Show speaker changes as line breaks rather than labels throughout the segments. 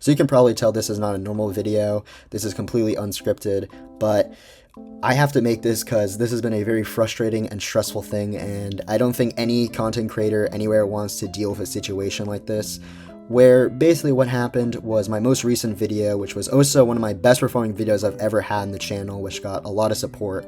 So you can probably tell this is not a normal video. This is completely unscripted, but I have to make this because this has been a very frustrating and stressful thing, and I don't think any content creator anywhere wants to deal with a situation like this, where basically what happened was my most recent video, which was also one of my best performing videos I've ever had on the channel, which got a lot of support,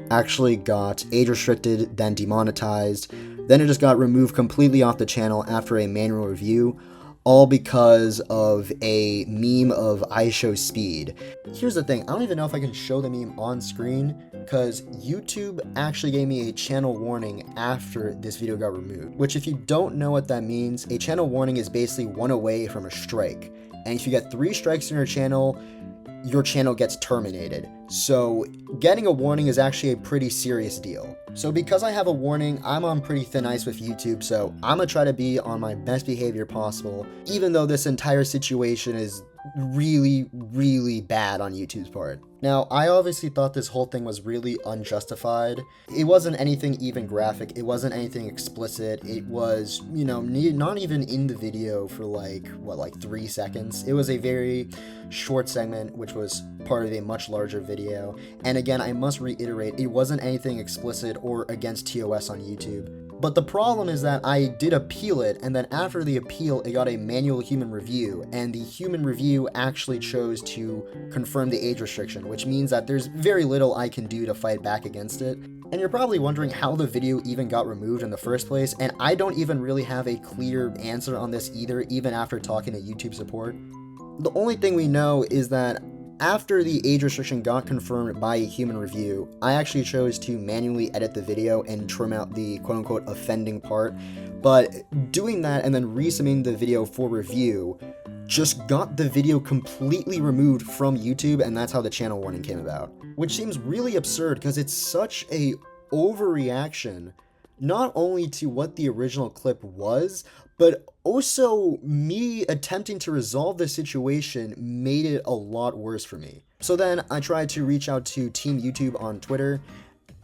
actually got age restricted, then demonetized, then it just got removed completely off the channel after a manual review, all because of a meme of I show speed. Here's the thing, I don't even know if I can show the meme on screen because YouTube actually gave me a channel warning after this video got removed, which if you don't know what that means, a channel warning is basically one away from a strike. And if you get 3 strikes in your channel gets terminated. So getting a warning is actually a pretty serious deal. So because I have a warning, I'm on pretty thin ice with YouTube, so I'm gonna try to be on my best behavior possible, even though this entire situation is really bad on YouTube's part. Now, I obviously thought this whole thing was really unjustified. It wasn't anything even graphic, it wasn't anything explicit, it was, you know, not even in the video for like 3 seconds. It was a very short segment, which was part of a much larger video. And again, I must reiterate, it wasn't anything explicit or against TOS on YouTube. But the problem is that I did appeal it, and then after the appeal, it got a manual human review, and the human review actually chose to confirm the age restriction, which means that there's very little I can do to fight back against it. And you're probably wondering how the video even got removed in the first place, and I don't even really have a clear answer on this either, even after talking to YouTube support. The only thing we know is that after the age restriction got confirmed by a human review, I actually chose to manually edit the video and trim out the quote-unquote offending part, but doing that and then resubmitting the video for review just got the video completely removed from YouTube, and that's how the channel warning came about. Which seems really absurd because it's such a overreaction, not only to what the original clip was, but also me attempting to resolve the situation made it a lot worse for me. So then I tried to reach out to Team YouTube on Twitter,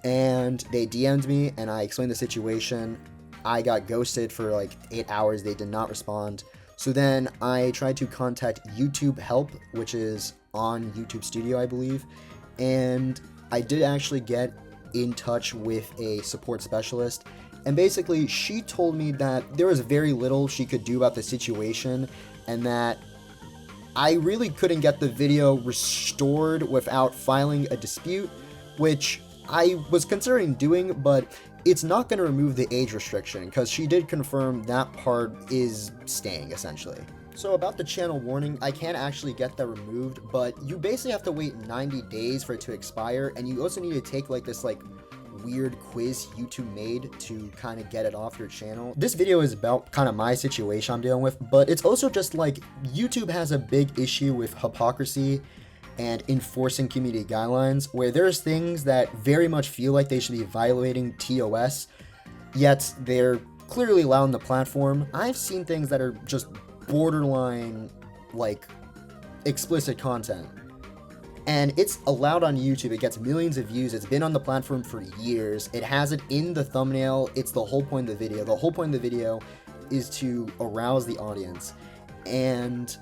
and they DM'd me, and I explained the situation. I got ghosted for like 8 hours, they did not respond. So then I tried to contact YouTube Help, which is on YouTube Studio, I believe, and I did actually get in touch with a support specialist, and basically she told me that there was very little she could do about the situation, and that I really couldn't get the video restored without filing a dispute, which I was considering doing, but it's not going to remove the age restriction because she did confirm that part is staying essentially. So about the channel warning, I can actually get that removed, but you basically have to wait 90 days for it to expire, and you also need to take like this weird quiz YouTube made to kind of get it off your channel. This video is about kind of my situation I'm dealing with, but it's also just like YouTube has a big issue with hypocrisy and enforcing community guidelines, where there's things that very much feel like they should be violating TOS, yet they're clearly allowed on the platform. I've seen things that are just borderline like explicit content, and it's allowed on YouTube. It gets millions of views. It's been on the platform for years. It has it in the thumbnail. It's the whole point of the video. The whole point of the video is to arouse the audience, and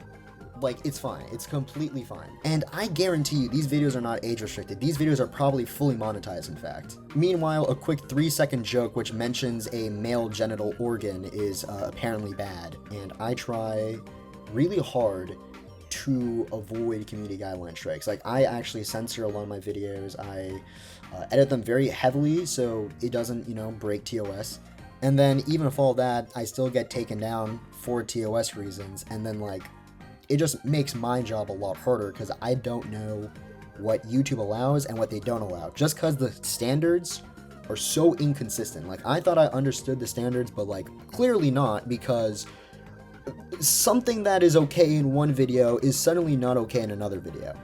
like, it's fine. It's completely fine. And I guarantee you, these videos are not age restricted. These videos are probably fully monetized, in fact. Meanwhile, a quick 3-second joke which mentions a male genital organ is apparently bad, and I try really hard to avoid community guideline strikes. Like, I actually censor a lot of my videos. I edit them very heavily so it doesn't, you know, break TOS. And then even with all that, I still get taken down for TOS reasons, and then like, it just makes my job a lot harder because I don't know what YouTube allows and what they don't allow, just because the standards are so inconsistent. Like, I thought I understood the standards, but like, clearly not, because something that is okay in one video is suddenly not okay in another video.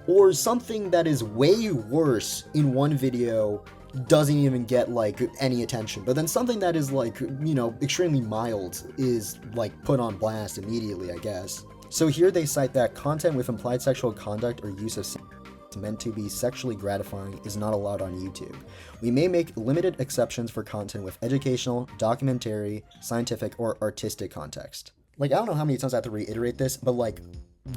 Or something that is way worse in one video doesn't even get like any attention, but then something that is like, you know, extremely mild is like put on blast immediately, I guess. So here they cite that content with implied sexual conduct or use of meant to be sexually gratifying is not allowed on YouTube. We may make limited exceptions for content with educational, documentary, scientific, or artistic context. Like, I don't know how many times I have to reiterate this, but like,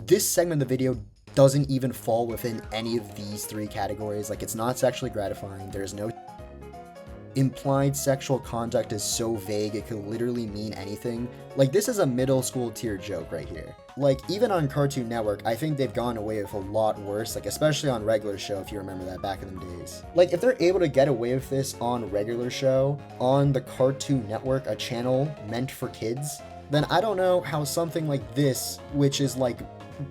this segment of the video doesn't even fall within any of these three categories. Like, it's not sexually gratifying. There's no implied sexual conduct is so vague it could literally mean anything. Like, this is a middle school tier joke right here. Like, even on Cartoon Network, I think they've gone away with a lot worse, like especially on Regular Show, if you remember that back in the days. Like, if they're able to get away with this on Regular Show, on the Cartoon Network, a channel meant for kids, then I don't know how something like this, which is like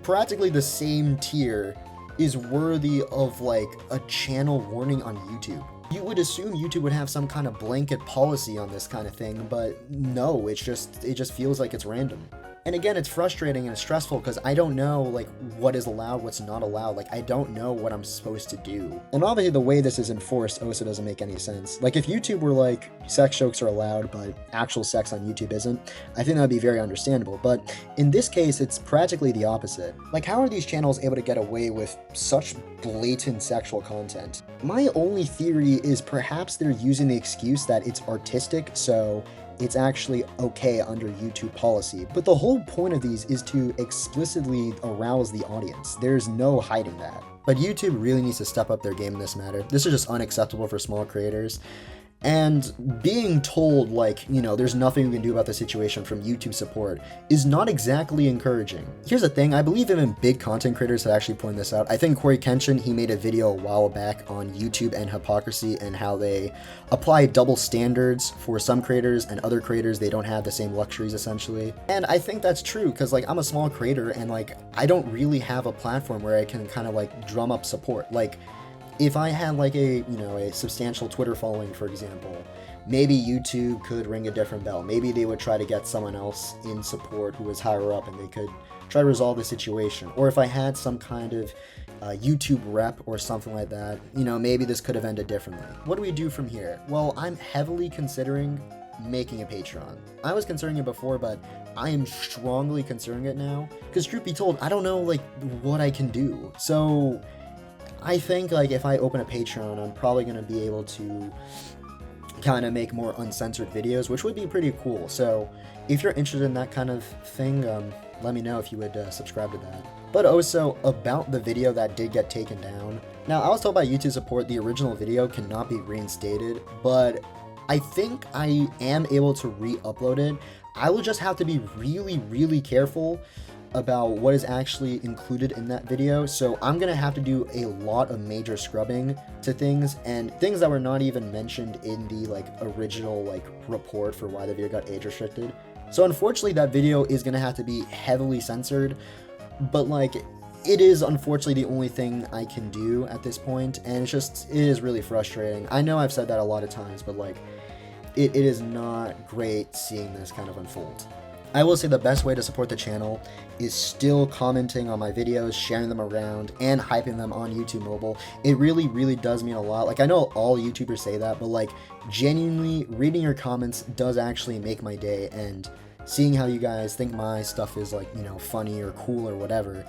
practically the same tier, is worthy of like a channel warning on YouTube. You would assume YouTube would have some kind of blanket policy on this kind of thing, but no, it just feels like it's random. And again, it's frustrating and it's stressful because I don't know like what is allowed, what's not allowed. Like, I don't know what I'm supposed to do. And obviously the way this is enforced also doesn't make any sense. Like, if YouTube were like, sex jokes are allowed, but actual sex on YouTube isn't, I think that would be very understandable. But in this case, it's practically the opposite. Like, how are these channels able to get away with such blatant sexual content? My only theory is perhaps they're using the excuse that it's artistic, so it's actually okay under YouTube policy. But the whole point of these is to explicitly arouse the audience. There's no hiding that. But YouTube really needs to step up their game in this matter. This is just unacceptable for small creators. And being told, like, you know, there's nothing we can do about the situation from YouTube support is not exactly encouraging. Here's the thing, I believe even big content creators have actually pointed this out. I think Corey Kenshin, he made a video a while back on YouTube and Hypocrisy and how they apply double standards for some creators and other creators, they don't have the same luxuries essentially. And I think that's true because like I'm a small creator and like I don't really have a platform where I can kind of like drum up support. Like, if I had like a substantial Twitter following, for example, maybe YouTube could ring a different bell. Maybe they would try to get someone else in support who was higher up and they could try to resolve the situation. Or if I had some kind of YouTube rep or something like that, you know, maybe this could have ended differently. What do we do from here? Well, I'm heavily considering making a Patreon. I was considering it before, but I am strongly considering it now. Because truth be told, I don't know like what I can do. So I think like if I open a Patreon, I'm probably going to be able to kind of make more uncensored videos, which would be pretty cool. So if you're interested in that kind of thing, let me know if you would subscribe to that. But also about the video that did get taken down. Now, I was told by YouTube support the original video cannot be reinstated, but I think I am able to re-upload it. I will just have to be really, really careful about what is actually included in that video. So I'm gonna have to do a lot of major scrubbing to things and things that were not even mentioned in the like original like report for why the video got age restricted. So unfortunately that video is gonna have to be heavily censored, but like it is unfortunately the only thing I can do at this point, and it is really frustrating. I know I've said that a lot of times, but like it is not great seeing this kind of unfold. I will say the best way to support the channel is still commenting on my videos, sharing them around, and hyping them on YouTube Mobile. It really, really does mean a lot. Like, I know all YouTubers say that, but like, genuinely, reading your comments does actually make my day, and seeing how you guys think my stuff is like, you know, funny or cool or whatever,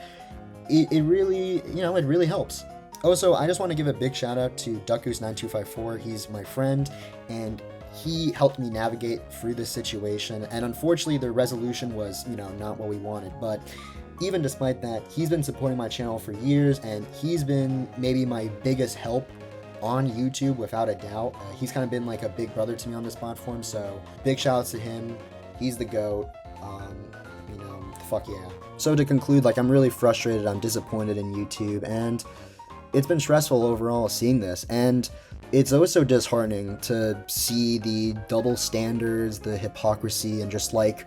it really, you know, it really helps. Also, I just want to give a big shout out to DuckGoose9254. He's my friend, and he helped me navigate through this situation, and unfortunately the resolution was, you know, not what we wanted, but even despite that, he's been supporting my channel for years, and he's been maybe my biggest help on YouTube without a doubt. He's kind of been like a big brother to me on this platform, so big shout outs to him. He's the GOAT. You know, fuck yeah. So to conclude, like, I'm really frustrated, I'm disappointed in YouTube, and it's been stressful overall seeing this, and it's also disheartening to see the double standards, the hypocrisy, and just like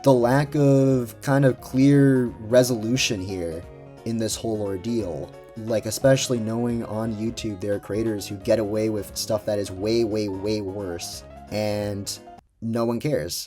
the lack of kind of clear resolution here in this whole ordeal. Like, especially knowing on YouTube there are creators who get away with stuff that is way, way, way worse, and no one cares.